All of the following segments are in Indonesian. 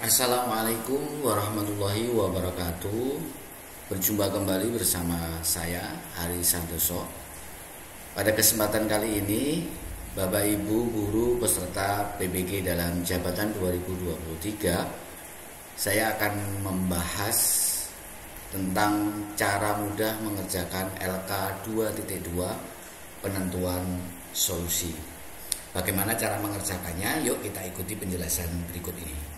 Assalamualaikum warahmatullahi wabarakatuh. Berjumpa kembali bersama saya Hari Santoso. Pada kesempatan kali ini, Bapak Ibu guru peserta PBG dalam jabatan 2023, saya akan membahas tentang cara mudah mengerjakan LK 2.2 penentuan solusi. Bagaimana cara mengerjakannya? Yuk kita ikuti penjelasan berikut ini.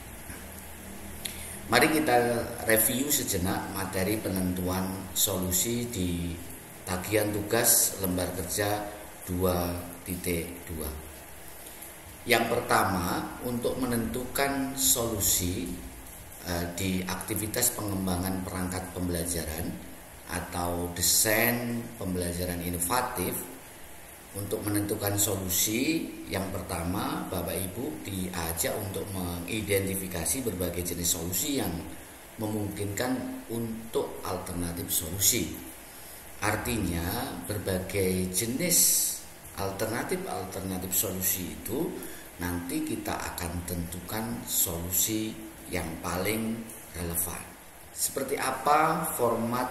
Mari kita review sejenak materi penentuan solusi di tagihan tugas lembar kerja 2.2. Yang pertama, untuk menentukan solusi di aktivitas pengembangan perangkat pembelajaran atau desain pembelajaran inovatif. Untuk menentukan solusi, yang pertama Bapak Ibu diajak untuk mengidentifikasi berbagai jenis solusi yang memungkinkan untuk alternatif solusi. Artinya berbagai jenis alternatif solusi itu nanti kita akan tentukan solusi yang paling relevan. Seperti apa format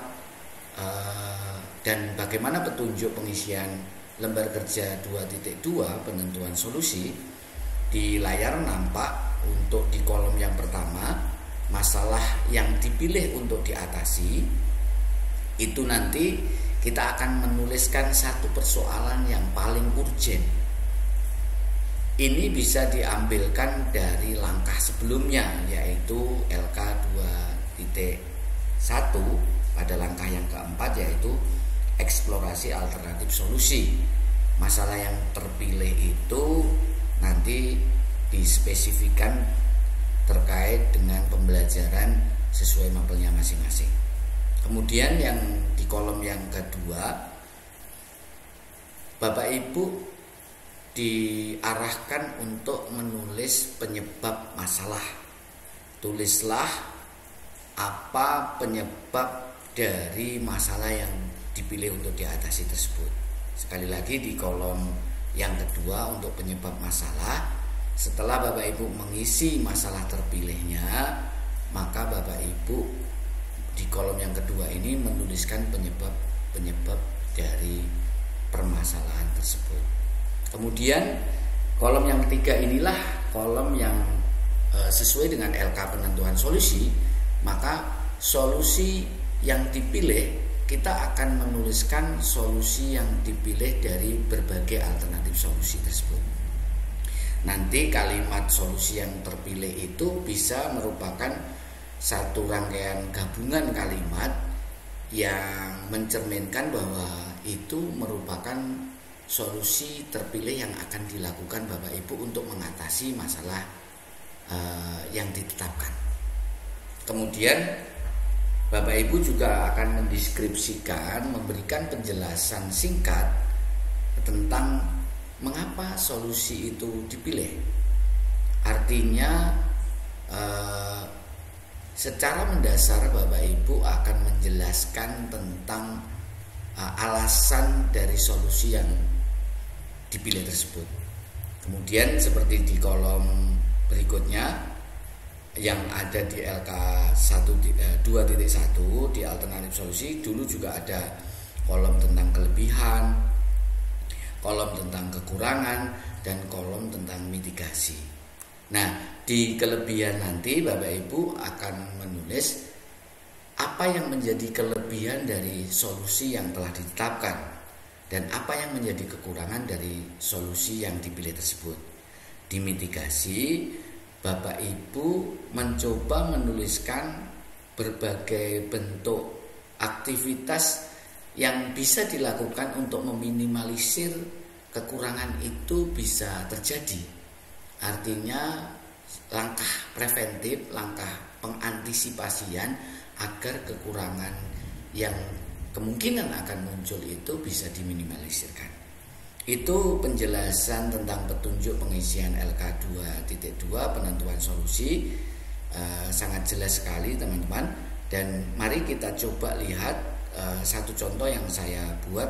dan bagaimana petunjuk pengisian lembar kerja 2.2 penentuan solusi. Di layar nampak untuk di kolom yang pertama, masalah yang dipilih untuk diatasi. Itu nanti kita akan menuliskan satu persoalan yang paling urgent. Ini bisa diambilkan dari langkah sebelumnya, yaitu LK 2.1 pada langkah yang keempat, yaitu eksplorasi alternatif solusi. Masalah yang terpilih itu nanti dispesifikan terkait dengan pembelajaran sesuai mapelnya masing-masing. Kemudian yang di kolom yang kedua, Bapak Ibu diarahkan untuk menulis penyebab masalah. Tulislah apa penyebab dari masalah yang dipilih untuk diatasi tersebut. Sekali lagi di kolom yang kedua untuk penyebab masalah, setelah Bapak Ibu mengisi masalah terpilihnya, maka Bapak Ibu di kolom yang kedua ini menuliskan penyebab dari permasalahan tersebut. Kemudian kolom yang ketiga inilah kolom yang sesuai dengan LK penentuan solusi, maka solusi yang dipilih, kita akan menuliskan solusi yang dipilih dari berbagai alternatif solusi tersebut. Nanti kalimat solusi yang terpilih itu bisa merupakan satu rangkaian gabungan kalimat yang mencerminkan bahwa itu merupakan solusi terpilih yang akan dilakukan Bapak Ibu untuk mengatasi masalah yang ditetapkan. Kemudian Bapak Ibu juga akan mendeskripsikan, memberikan penjelasan singkat tentang mengapa solusi itu dipilih. Artinya secara mendasar Bapak Ibu akan menjelaskan tentang alasan dari solusi yang dipilih tersebut. Kemudian seperti di kolom berikutnya yang ada di LK 2.1 di alternatif solusi, dulu juga ada kolom tentang kelebihan, kolom tentang kekurangan, dan kolom tentang mitigasi. Nah, di kelebihan nanti Bapak Ibu akan menulis apa yang menjadi kelebihan dari solusi yang telah ditetapkan dan apa yang menjadi kekurangan dari solusi yang dipilih tersebut. Di mitigasi, Bapak Ibu mencoba menuliskan berbagai bentuk aktivitas yang bisa dilakukan untuk meminimalisir kekurangan itu bisa terjadi. Artinya langkah preventif, langkah pengantisipasian agar kekurangan yang kemungkinan akan muncul itu bisa diminimalisirkan. Itu penjelasan tentang petunjuk pengisian LK 2.2 penentuan solusi. Sangat jelas sekali teman-teman. Dan mari kita coba lihat satu contoh yang saya buat.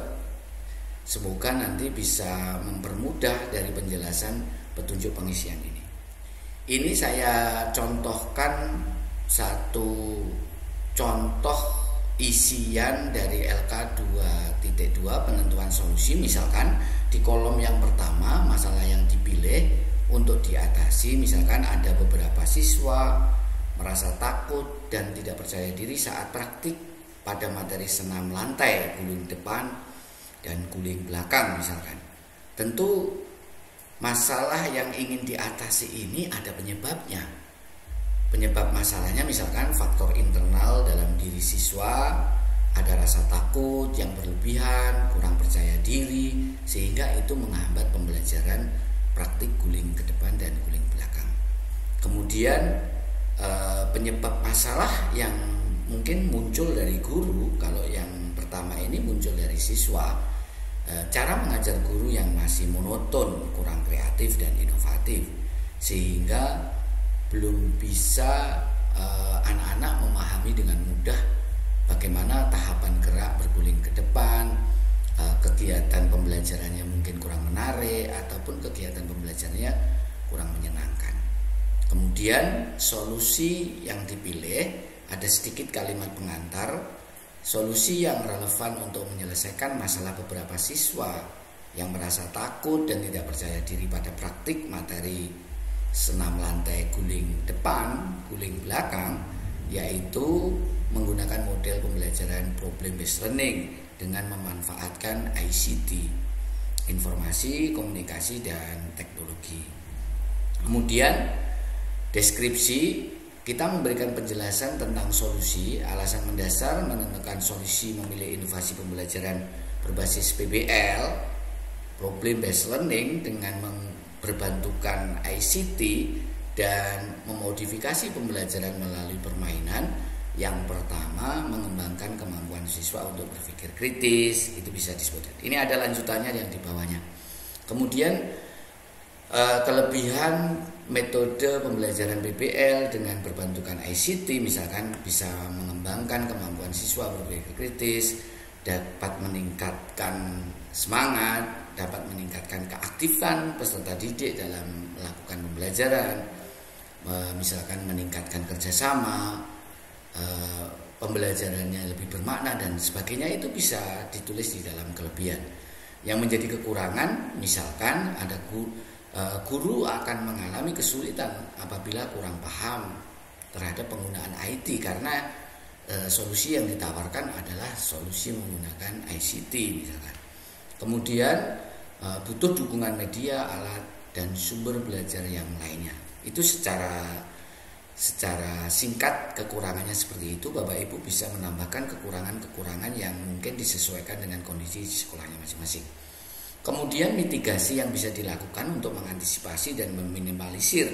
Semoga nanti bisa mempermudah dari penjelasan petunjuk pengisian ini. Ini saya contohkan satu contoh isian dari LK 2.2 penentuan solusi. Misalkan di kolom yang pertama masalah yang dipilih untuk diatasi, misalkan ada beberapa siswa merasa takut dan tidak percaya diri saat praktik pada materi senam lantai, guling depan dan guling belakang misalkan. Tentu masalah yang ingin diatasi ini ada penyebabnya. Penyebab masalahnya misalkan faktor internal dalam diri siswa, ada rasa takut yang berlebihan, kurang percaya diri, sehingga itu menghambat pembelajaran praktik guling ke depan dan guling belakang. Kemudian penyebab masalah yang mungkin muncul dari guru, kalau yang pertama ini muncul dari siswa, cara mengajar guru yang masih monoton, kurang kreatif dan inovatif, sehingga belum bisa anak-anak memahami dengan mudah bagaimana tahapan gerak berguling ke depan, kegiatan pembelajarannya mungkin kurang menarik ataupun kegiatan pembelajarannya kurang menyenangkan. Kemudian solusi yang dipilih ada sedikit kalimat pengantar. Solusi yang relevan untuk menyelesaikan masalah beberapa siswa yang merasa takut dan tidak percaya diri pada praktik materi senam lantai guling depan, guling belakang, yaitu menggunakan model pembelajaran problem based learning dengan memanfaatkan ICT, informasi, komunikasi, dan teknologi. Kemudian deskripsi, kita memberikan penjelasan tentang solusi, alasan mendasar menentukan solusi memilih inovasi pembelajaran berbasis PBL, problem based learning dengan berbantukan ICT dan memodifikasi pembelajaran melalui permainan. Yang pertama, mengembangkan kemampuan siswa untuk berpikir kritis, itu bisa disebut. Ini ada lanjutannya yang di bawahnya. Kemudian kelebihan metode pembelajaran PBL dengan berbantukan ICT, misalkan bisa mengembangkan kemampuan siswa berpikir kritis, dapat meningkatkan semangat, dapat meningkatkan keaktifan peserta didik dalam melakukan pembelajaran, misalkan meningkatkan kerjasama, pembelajarannya lebih bermakna dan sebagainya. Itu bisa ditulis di dalam kelebihan. Yang menjadi kekurangan, misalkan ada guru akan mengalami kesulitan apabila kurang paham terhadap penggunaan IT karena solusi yang ditawarkan adalah solusi menggunakan ICT misalkan. Kemudian butuh dukungan media, alat, dan sumber belajar yang lainnya. Itu secara singkat kekurangannya seperti itu. Bapak Ibu bisa menambahkan kekurangan-kekurangan yang mungkin disesuaikan dengan kondisi sekolahnya masing-masing. Kemudian mitigasi yang bisa dilakukan untuk mengantisipasi dan meminimalisir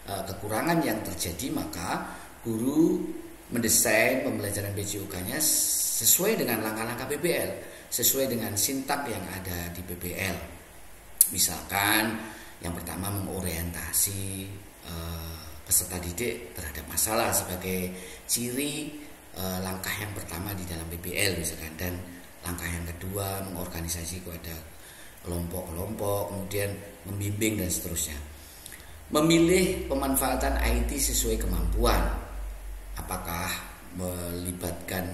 kekurangan yang terjadi, maka guru mendesain pembelajaran BJUK-nya sesuai dengan langkah-langkah PBL, sesuai dengan sintak yang ada di PBL. Misalkan yang pertama mengorientasi peserta didik terhadap masalah sebagai ciri langkah yang pertama di dalam PBL misalkan, dan langkah yang kedua mengorganisasi kepada kelompok-kelompok, kemudian membimbing dan seterusnya. Memilih pemanfaatan IT sesuai kemampuan, apakah melibatkan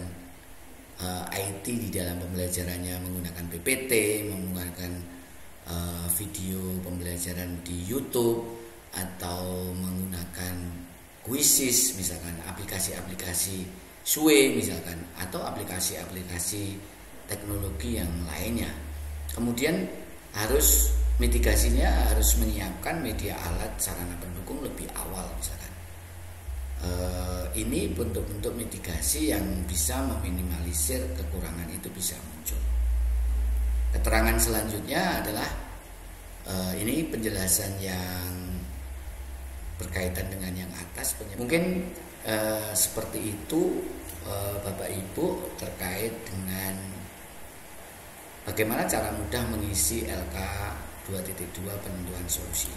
IT di dalam pembelajarannya menggunakan PPT, menggunakan video pembelajaran di YouTube, atau menggunakan Quizzes misalkan, aplikasi-aplikasi SUE misalkan, atau aplikasi-aplikasi teknologi yang lainnya. Kemudian harus mitigasinya harus menyiapkan media alat sarana pendukung lebih awal misalkan. Ini bentuk-bentuk mitigasi yang bisa meminimalisir kekurangan itu bisa muncul. Keterangan selanjutnya adalah ini penjelasan yang berkaitan dengan yang atas. Mungkin seperti itu Bapak Ibu terkait dengan bagaimana cara mudah mengisi LK 2.2 penentuan solusi.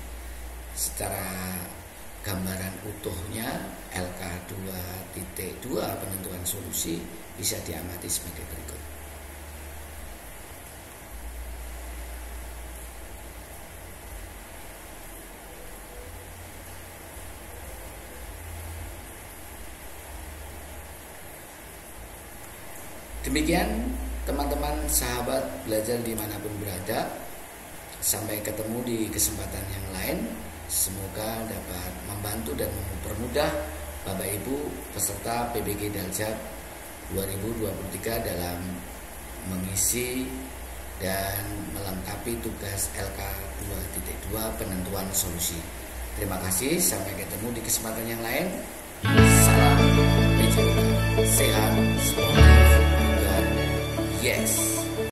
Secara gambaran utuhnya LK 2.2 penentuan solusi bisa diamati sebagai berikut. Demikian teman-teman sahabat belajar dimanapun berada. Sampai ketemu di kesempatan yang lain. Semoga dapat membantu dan mempermudah Bapak Ibu peserta PBG Daljab 2023 dalam mengisi dan melengkapi tugas LK 2.2 penentuan solusi. Terima kasih, sampai ketemu di kesempatan yang lain. Salam PJK, sehat, sportif, dan yes.